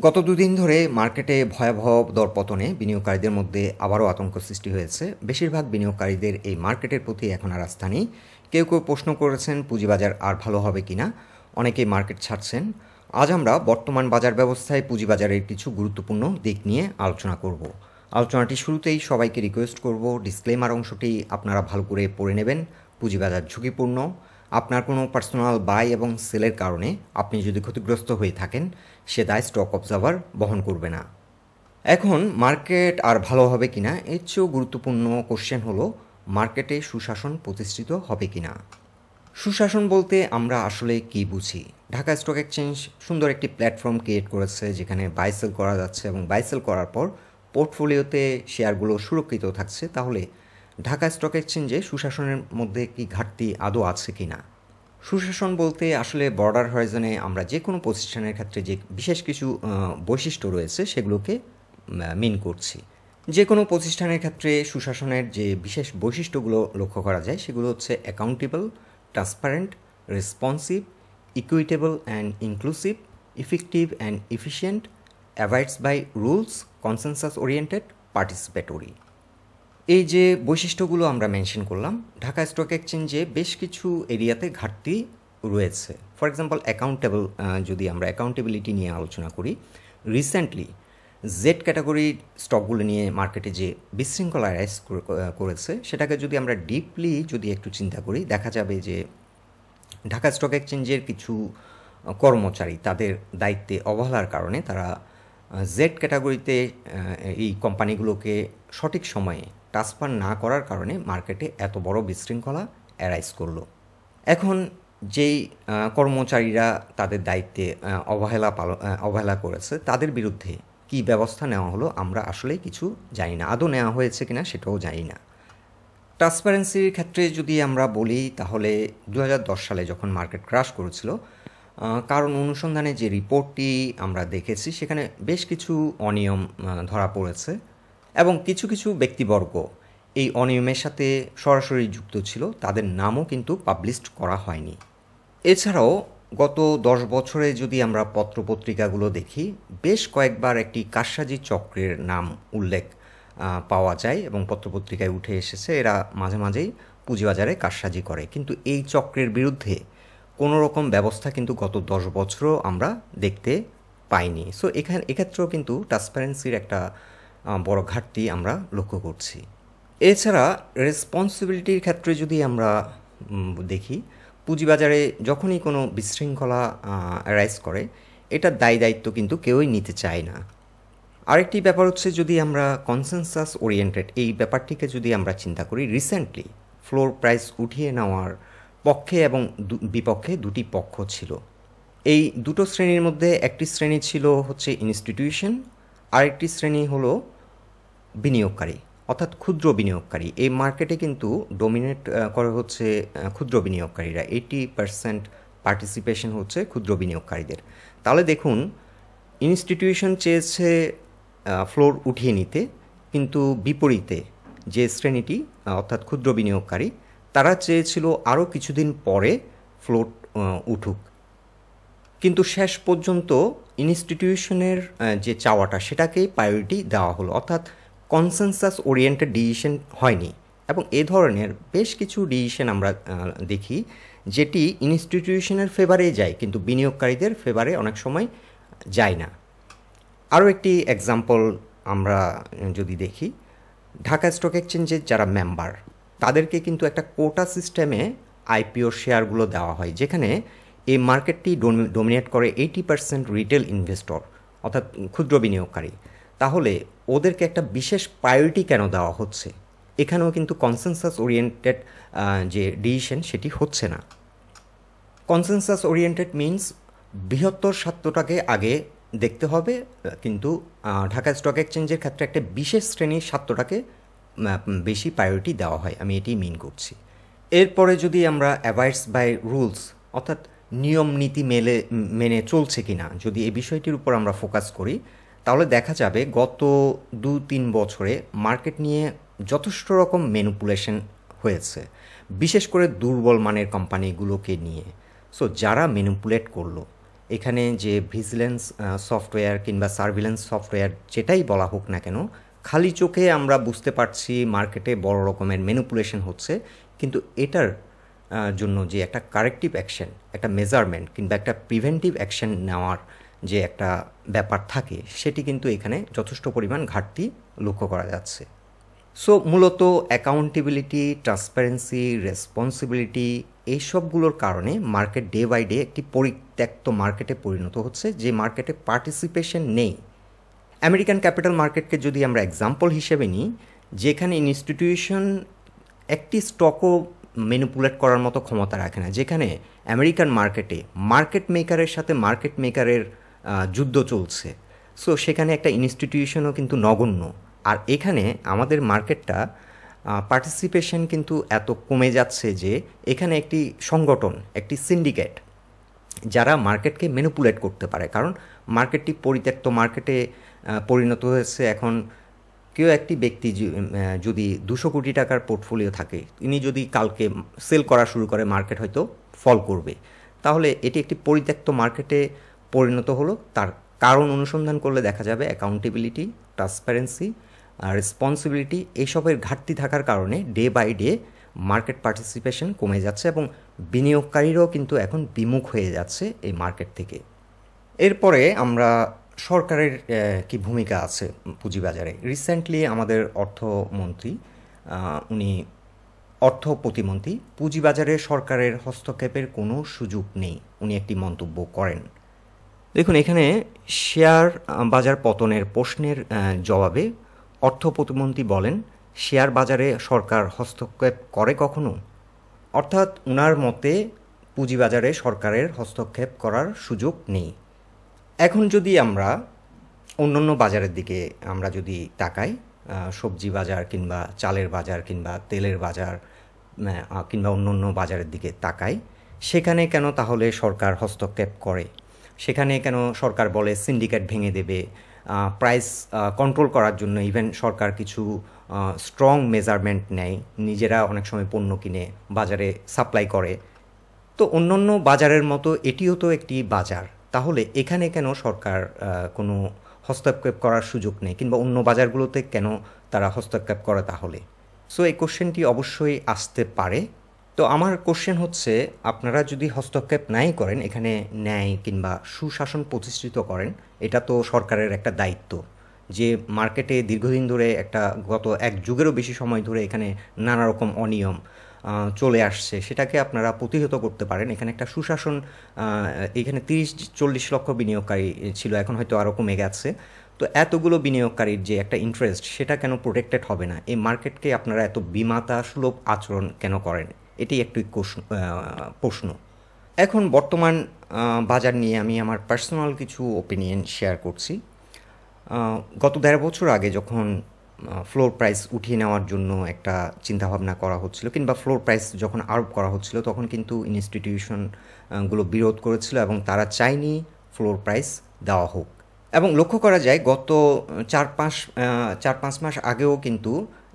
গত দুদিন ধরে মার্কেটে ভয়াবহ দরপতনে বিনিয়োগকারীদের মধ্যে আবারও আতঙ্ক সৃষ্টি হয়েছে। বেশিরভাগ বিনিয়োগকারীদের এই মার্কেটের প্রতি এখন আর আস্থা নেই। কেউ কেউ প্রশ্ন করেছেন পুঁজিবাজার আর ভালো হবে কিনা, অনেকেই মার্কেট ছাড়ছেন। আজ আমরা বর্তমান বাজার ব্যবস্থায় পুঁজিবাজারের কিছু গুরুত্বপূর্ণ দিক নিয়ে আলোচনা করব। আলোচনাটি শুরুতেই সবাইকে রিকোয়েস্ট করব, ডিসক্লেমার অংশটি আপনারা ভালো করে পড়ে নেবেন। পুঁজিবাজার ঝুঁকিপূর্ণ। আপনার কোনো পার্সোনাল বাই এবং সেলের কারণে আপনি যদি ক্ষতিগ্রস্ত হয়ে থাকেন, সে দায় স্টক অবজার্ভার বহন করবে না। এখন মার্কেট আর ভালো হবে কিনা, এর চেয়েও গুরুত্বপূর্ণ কোশ্চেন হলো মার্কেটে সুশাসন প্রতিষ্ঠিত হবে কিনা। সুশাসন বলতে আমরা আসলে কি বুঝি? ঢাকা স্টক এক্সচেঞ্জ সুন্দর একটি প্ল্যাটফর্ম ক্রিয়েট করেছে যেখানে বাই সেল করা যাচ্ছে এবং বাই সেল করার পর পোর্টফোলিওতে শেয়ারগুলো সুরক্ষিত থাকছে। তাহলে ঢাকা স্টক এক্সচেঞ্জে সুশাসনের মধ্যে কি ঘাটতি আদৌ আছে কি না? সুশাসন বলতে আসলে বর্ডার হরাইজনে আমরা যে কোনো প্রতিষ্ঠানের ক্ষেত্রে যে বিশেষ কিছু বৈশিষ্ট্য রয়েছে সেগুলোকে মিন করছি। যে কোনো প্রতিষ্ঠানের ক্ষেত্রে সুশাসনের যে বিশেষ বৈশিষ্ট্যগুলো লক্ষ্য করা যায় সেগুলো হচ্ছে accountable, transparent, responsive, equitable and inclusive, effective and efficient, abides by rules, consensus oriented, participatory. এই যে বৈশিষ্ট্যগুলো আমরা মেনশন করলাম, ঢাকা স্টক এক্সচেঞ্জে বেশ কিছু এরিয়াতে ঘাটতি রয়েছে। ফর এক্সাম্পল অ্যাকাউন্টেবল, যদি আমরা অ্যাকাউন্টেবিলিটি নিয়ে আলোচনা করি, রিসেন্টলি জেড ক্যাটাগরির স্টকগুলো নিয়ে মার্কেটে যে বিশৃঙ্খলা রাইজ করেছে সেটাকে যদি আমরা ডিপলি যদি একটু চিন্তা করি, দেখা যাবে যে ঢাকা স্টক এক্সচেঞ্জের কিছু কর্মচারী তাদের দায়িত্বে অবহেলার কারণে তারা জেড ক্যাটাগরিতে এই কোম্পানিগুলোকে সঠিক সময়ে ট্রান্সফার না করার কারণে মার্কেটে এত বড় বিশৃঙ্খলা অ্যারাইজ করলো। এখন যেই কর্মচারীরা তাদের দায়িত্বে অবহেলা করেছে তাদের বিরুদ্ধে কী ব্যবস্থা নেওয়া হলো আমরা আসলে কিছু জানি না, আদৌ নেওয়া হয়েছে কিনা সেটাও জানি না। ট্রান্সপারেন্সির ক্ষেত্রে যদি আমরা বলি, তাহলে 2010 সালে যখন মার্কেট ক্রাশ করেছিল, কারণ অনুসন্ধানে যে রিপোর্টটি আমরা দেখেছি সেখানে বেশ কিছু অনিয়ম ধরা পড়েছে এবং কিছু কিছু ব্যক্তিবর্গ এই অনিয়মের সাথে সরাসরি যুক্ত ছিল, তাদের নামও কিন্তু পাবলিশড করা হয়নি। এছাড়াও গত 10 বছরে যদি আমরা পত্রপত্রিকাগুলো দেখি, বেশ কয়েকবার একটি কারসাজি চক্রের নাম উল্লেখ পাওয়া যায় এবং পত্রপত্রিকায় উঠে এসেছে এরা মাঝে মাঝেই পুঁজিবাজারে কারসাজি করে, কিন্তু এই চক্রের বিরুদ্ধে কোনো রকম ব্যবস্থা কিন্তু গত 10 বছরও আমরা দেখতে পাইনি। সো এক্ষেত্রেও কিন্তু ট্রান্সপারেন্সির একটা বড় ঘাটতি আমরা লক্ষ্য করছি। এছাড়া রেসপন্সিবিলিটির ক্ষেত্রে যদি আমরা দেখি, পুঁজিবাজারে যখনই কোনো বিশৃঙ্খলা অ্যারাইজ করে এটার দায়ী দায়িত্ব কিন্তু কেউই নিতে চায় না। আরেকটি ব্যাপার হচ্ছে, যদি আমরা কনসেনসাস ওরিয়েন্টেড এই ব্যাপারটিকে যদি আমরা চিন্তা করি, রিসেন্টলি ফ্লোর প্রাইস উঠিয়ে নেওয়ার পক্ষে এবং বিপক্ষে দুটি পক্ষ ছিল। এই দুটো শ্রেণীর মধ্যে একটি শ্রেণী ছিল হচ্ছে ইনস্টিটিউশন, আরেকটি শ্রেণী হলো বিনিয়োগকারী অর্থাৎ ক্ষুদ্র বিনিয়োগকারী। এই মার্কেটে কিন্তু ডোমিনেট করে হচ্ছে ক্ষুদ্র বিনিয়োগকারীরা, 80% পার্টিসিপেশন হচ্ছে ক্ষুদ্র বিনিয়োগকারীদের। তাহলে দেখুন, ইনস্টিটিউশন চেয়েছে ফ্লোর উঠিয়ে নিতে, কিন্তু বিপরীতে যে শ্রেণীটি অর্থাৎ ক্ষুদ্র বিনিয়োগকারী তারা চেয়েছিল আরও কিছুদিন পরে ফ্লোট উঠুক। কিন্তু শেষ পর্যন্ত ইনস্টিটিউশনের যে চাওয়াটা সেটাকেই প্রায়োরিটি দেওয়া হলো, অর্থাৎ কনসেনসাস ওরিয়েন্টেড ডিসিশন হয়নি। এবং এ ধরনের বেশ কিছু ডিসিশন আমরা দেখি যেটি ইনস্টিটিউশনের ফেভারে যায় কিন্তু বিনিয়োগকারীদের ফেভারে অনেক সময় যায় না। আরও একটি এক্সাম্পল আমরা যদি দেখি, ঢাকা স্টক এক্সচেঞ্জের যারা মেম্বার তাদেরকে কিন্তু একটা কোটা সিস্টেমে আইপিও শেয়ারগুলো দেওয়া হয়, যেখানে এই মার্কেটটি ডোমিনেট করে 80% রিটেল ইনভেস্টর অর্থাৎ ক্ষুদ্র বিনিয়োগকারী। তাহলে ওদেরকে একটা বিশেষ প্রায়োরিটি কেন দেওয়া হচ্ছে? এখানেও কিন্তু কনসেনসাস ওরিয়েন্টেড যে ডিসিশন সেটি হচ্ছে না। কনসেনসাস ওরিয়েন্টেড মিনস বৃহত্তর স্বার্থটাকে আগে দেখতে হবে, কিন্তু ঢাকা স্টক এক্সচেঞ্জের ক্ষেত্রে একটা বিশেষ শ্রেণীর স্বার্থটাকে বেশি প্রায়োরিটি দেওয়া হয়, আমি এটি মিন করছি। এরপরে যদি আমরা অ্যাবাইডস বাই রুলস অর্থাৎ নিয়ম নীতি মেনে চলছে কিনা, যদি এই বিষয়টির উপর আমরা ফোকাস করি, তাহলে দেখা যাবে গত 2-3 বছরে মার্কেট নিয়ে যথেষ্ট রকম ম্যানিপুলেশন হয়েছে, বিশেষ করে দুর্বল মানের কোম্পানিগুলোকে নিয়ে। সো যারা ম্যানিপুলেট করলো এখানে যে ভিজিলেন্স সফটওয়্যার কিংবা সার্ভিলেন্স সফটওয়্যার যেটাই বলা হোক না কেন, খালি চোখে আমরা বুঝতে পারছি মার্কেটে বড় রকমের ম্যানিপুলেশন হচ্ছে, কিন্তু এটার জন্য যে একটা কারেক্টিভ অ্যাকশন, একটা মেজারমেন্ট কিংবা একটা প্রিভেন্টিভ অ্যাকশন নেওয়ার যে একটা ব্যাপার থাকে, সেটি কিন্তু এখানে যথেষ্ট পরিমাণ ঘাটতি লক্ষ্য করা যাচ্ছে। সো মূলত অ্যাকাউন্টেবিলিটি, ট্রান্সপারেন্সি, রেসপন্সিবিলিটি এইসবগুলোর কারণে মার্কেট ডে বাই ডে একটি পরিত্যক্ত মার্কেটে পরিণত হচ্ছে, যে মার্কেটে পার্টিসিপেশন নেই। আমেরিকান ক্যাপিটাল মার্কেটকে যদি আমরা এক্সাম্পল হিসেবে নিই, যেখানে ইনস্টিটিউশন একটি স্টকও ম্যানিপুলেট করার মতো ক্ষমতা রাখে না, যেখানে আমেরিকান মার্কেটে মার্কেট মেকারের সাথে মার্কেট মেকারের যুদ্ধ চলছে, সো সেখানে একটা ইনস্টিটিউশনও কিন্তু নগণ্য। আর এখানে আমাদের মার্কেটটা পার্টিসিপেশন কিন্তু এত কমে যাচ্ছে যে এখানে একটি সংগঠন, একটি সিন্ডিকেট, যারা মার্কেটকে ম্যানিপুলেট করতে পারে, কারণ মার্কেটটি পরিত্যক্ত মার্কেটে পরিণত হয়েছে। এখন কেউ একটি ব্যক্তি যদি 200 কোটি টাকার পোর্টফোলিও থাকে, তিনি যদি কালকে সেল করা শুরু করে, মার্কেট হয়তো ফল করবে। তাহলে এটি একটি পরিত্যক্ত মার্কেটে পরিণত হলো। তার কারণ অনুসন্ধান করলে দেখা যাবে অ্যাকাউন্টেবিলিটি, ট্রান্সপারেন্সি, রেসপন্সিবিলিটি এইসবের ঘাটতি থাকার কারণে day by day market participation কমে যাচ্ছে এবং বিনিয়োগকারীরাও কিন্তু এখন বিমুখ হয়ে যাচ্ছে এই মার্কেট থেকে। এরপরে আমরা সরকারের কি ভূমিকা আছে পুঁজিবাজারে। রিসেন্টলি আমাদের অর্থমন্ত্রী, উনি অর্থ প্রতিমন্ত্রী, পুঁজিবাজারে সরকারের হস্তক্ষেপের কোনো সুযোগ নেই, উনি একটি মন্তব্য করেন। দেখুন, এখানে শেয়ার বাজার পতনের প্রশ্নের জবাবে অর্থ প্রতিমন্ত্রী বলেন, শেয়ার বাজারে সরকার হস্তক্ষেপ করে কখনো? অর্থাৎ উনার মতে পুঁজিবাজারে সরকারের হস্তক্ষেপ করার সুযোগ নেই। এখন যদি আমরা অন্যান্য বাজারের দিকে আমরা যদি তাকাই, সবজি বাজার কিংবা চালের বাজার কিংবা তেলের বাজার কিংবা অন্যান্য বাজারের দিকে তাকাই, সেখানে কেন তাহলে সরকার হস্তক্ষেপ করে? সেখানে কেন সরকার বলে সিন্ডিকেট ভেঙে দেবে, প্রাইস কন্ট্রোল করার জন্য ইভেন সরকার কিছু স্ট্রং মেজারমেন্ট নেয়, নিজেরা অনেক সময় পণ্য কিনে বাজারে সাপ্লাই করে। তো অন্যান্য বাজারের মতো এটিও তো একটি বাজার, তাহলে এখানে কেন সরকার কোনো হস্তক্ষেপ করার সুযোগ নেই, কিংবা অন্য বাজারগুলোতে কেন তারা হস্তক্ষেপ করে তাহলে? সো এই কোশ্চেনটি অবশ্যই আসতে পারে। তো আমার কোশ্চেন হচ্ছে, আপনারা যদি হস্তক্ষেপ নাই করেন, এখানে ন্যায় কিংবা সুশাসন প্রতিষ্ঠিত করেন, এটা তো সরকারের একটা দায়িত্ব। যে মার্কেটে দীর্ঘদিন ধরে একটা গত 1 যুগেরও বেশি সময় ধরে এখানে নানা রকম অনিয়ম চলে আসছে, সেটাকে আপনারা প্রতিহত করতে পারেন। এখানে একটা সুশাসন, এখানে 30-40 লক্ষ বিনিয়োগকারী ছিল, এখন হয়তো আরও কমে গেছে। তো এতগুলো বিনিয়োগকারীর যে একটা ইন্টারেস্ট, সেটা কেন প্রোটেক্টেড হবে না? এই মার্কেটকে আপনারা এত বিমাতা সুলভ আচরণ কেন করেন? এটি একটি প্রশ্ন। এখন বর্তমান বাজার নিয়ে আমি আমার পার্সোনাল কিছু ওপিনিয়ন শেয়ার করছি। গত 1.5 বছর আগে যখন ফ্লোর প্রাইস উঠিয়ে নেওয়ার জন্য একটা চিন্তাভাবনা করা হচ্ছিল, কিংবা ফ্লোর প্রাইস যখন আরোপ করা হচ্ছিল, তখন কিন্তু ইনস্টিটিউশনগুলো বিরোধ করেছিল এবং তারা চায়নি ফ্লোর প্রাইস দেওয়া হোক। এবং লক্ষ্য করা যায় গত 4-5 মাস আগেও কিন্তু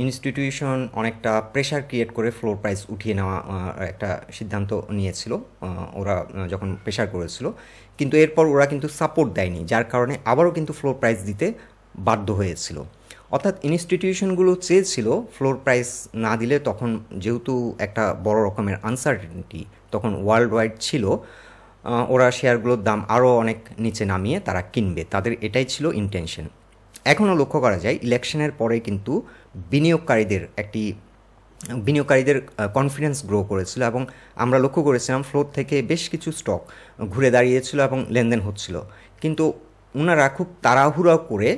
ইনস্টিটিউশন অনেকটা প্রেশার ক্রিয়েট করে ফ্লোর প্রাইস উঠিয়ে নেওয়া একটা সিদ্ধান্ত নিয়েছিল, ওরা যখন প্রেশার করেছিল। কিন্তু এরপর ওরা কিন্তু সাপোর্ট দেয়নি, যার কারণে আবারও কিন্তু ফ্লোর প্রাইস দিতে বাধ্য হয়েছিল। অর্থাৎ ইনস্টিটিউশনগুলো চেয়েছিল ফ্লোর প্রাইস না দিলে, তখন যেহেতু একটা বড় রকমের আনসার্টেনিটি তখন ওয়ার্ল্ড ওয়াইড ছিল, ওরা শেয়ারগুলোর দাম আরও অনেক নিচে নামিয়ে তারা কিনবে, তাদের এটাই ছিল ইন্টেনশন। এখনও লক্ষ্য করা যায় ইলেকশনের পরে কিন্তু বিনিয়োগকারীদের কনফিডেন্স গ্রো করেছিল, এবং আমরা লক্ষ্য করেছিলাম ফ্লোর থেকে বেশ কিছু স্টক ঘুরে দাঁড়িয়েছিল এবং লেনদেন হচ্ছিল। কিন্তু ওনারা খুব তাড়াহুড়া করে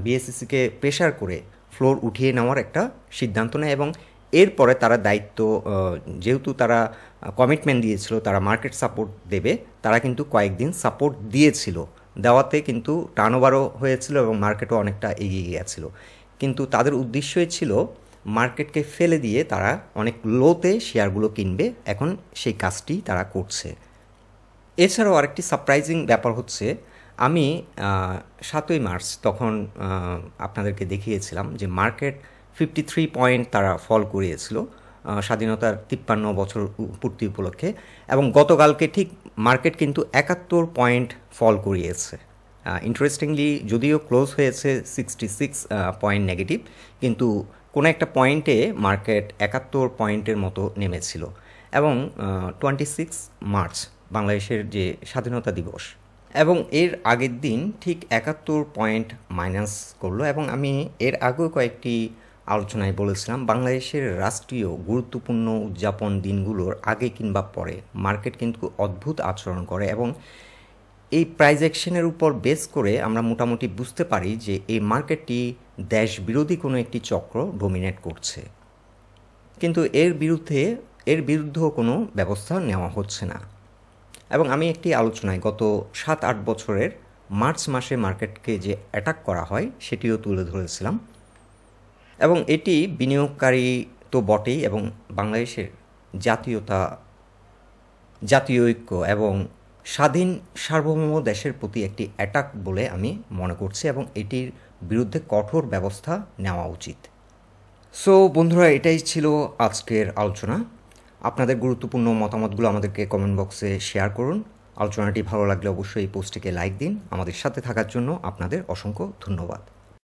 বিএসইসিকে প্রেশার করে ফ্লোর উঠিয়ে নেওয়ার একটা সিদ্ধান্ত নেয়, এবং এরপরে তারা দায়িত্ব, যেহেতু তারা কমিটমেন্ট দিয়েছিল তারা মার্কেট সাপোর্ট দেবে, তারা কিন্তু কয়েকদিন সাপোর্ট দিয়েছিল, দেওয়াতে কিন্তু টার্নওভারও হয়েছিল এবং মার্কেটও অনেকটা এগিয়ে গিয়েছিল। কিন্তু তাদের উদ্দেশ্যই ছিল মার্কেটকে ফেলে দিয়ে তারা অনেক লোতে শেয়ারগুলো কিনবে, এখন সেই কাজটি তারা করছে। এছাড়াও আরেকটি সারপ্রাইজিং ব্যাপার হচ্ছে, আমি 7ই মার্চ তখন আপনাদেরকে দেখিয়েছিলাম যে মার্কেট 53 পয়েন্ট তারা ফল করিয়েছিল স্বাধীনতার 53 বছর পূর্তি উপলক্ষে, এবং গতকালকে ঠিক মার্কেট কিন্তু 71 পয়েন্ট ফল করিয়েছে। ইন্টারেস্টিংলি যদিও ক্লোজ হয়েছে 66 পয়েন্ট নেগেটিভ, কিন্তু কোনো একটা পয়েন্টে মার্কেট 71 পয়েন্টের মতো নেমেছিল। এবং 26 মার্চ বাংলাদেশের যে স্বাধীনতা দিবস, এবং এর আগের দিন ঠিক 71 পয়েন্ট মাইনাস করলো। এবং আমি এর আগেও কয়েকটি আলোচনায় বলেছিলাম, বাংলাদেশের রাষ্ট্রীয় গুরুত্বপূর্ণ উদযাপন দিনগুলোর আগে কিংবা পরে মার্কেট কিন্তু অদ্ভুত আচরণ করে, এবং এই প্রাইস অ্যাকশনের উপর বেস করে আমরা মোটামুটি বুঝতে পারি যে এই মার্কেটটি দেশ বিরোধী কোনো একটি চক্র ডোমিনেট করছে। কিন্তু এর বিরুদ্ধেও কোনো ব্যবস্থা নেওয়া হচ্ছে না। এবং আমি একটি আলোচনায় গত 7-8 বছরের মার্চ মাসে মার্কেটকে যে অ্যাটাক করা হয় সেটিও তুলে ধরেছিলাম। এবং এটি বিনিয়োগকারী তো বটেই, এবং বাংলাদেশের জাতীয় ঐক্য এবং স্বাধীন সার্বভৌম দেশের প্রতি একটি অ্যাটাক বলে আমি মনে করছি, এবং এটির বিরুদ্ধে কঠোর ব্যবস্থা নেওয়া উচিত। সো বন্ধুরা, এটাই ছিল আজকের আলোচনা। আপনাদের গুরুত্বপূর্ণ মতামতগুলো আমাদেরকে কমেন্ট বক্সে শেয়ার করুন। আলোচনাটি ভালো লাগলে অবশ্যই এই পোস্টটিকে লাইক দিন। আমাদের সাথে থাকার জন্য আপনাদের অসংখ্য ধন্যবাদ।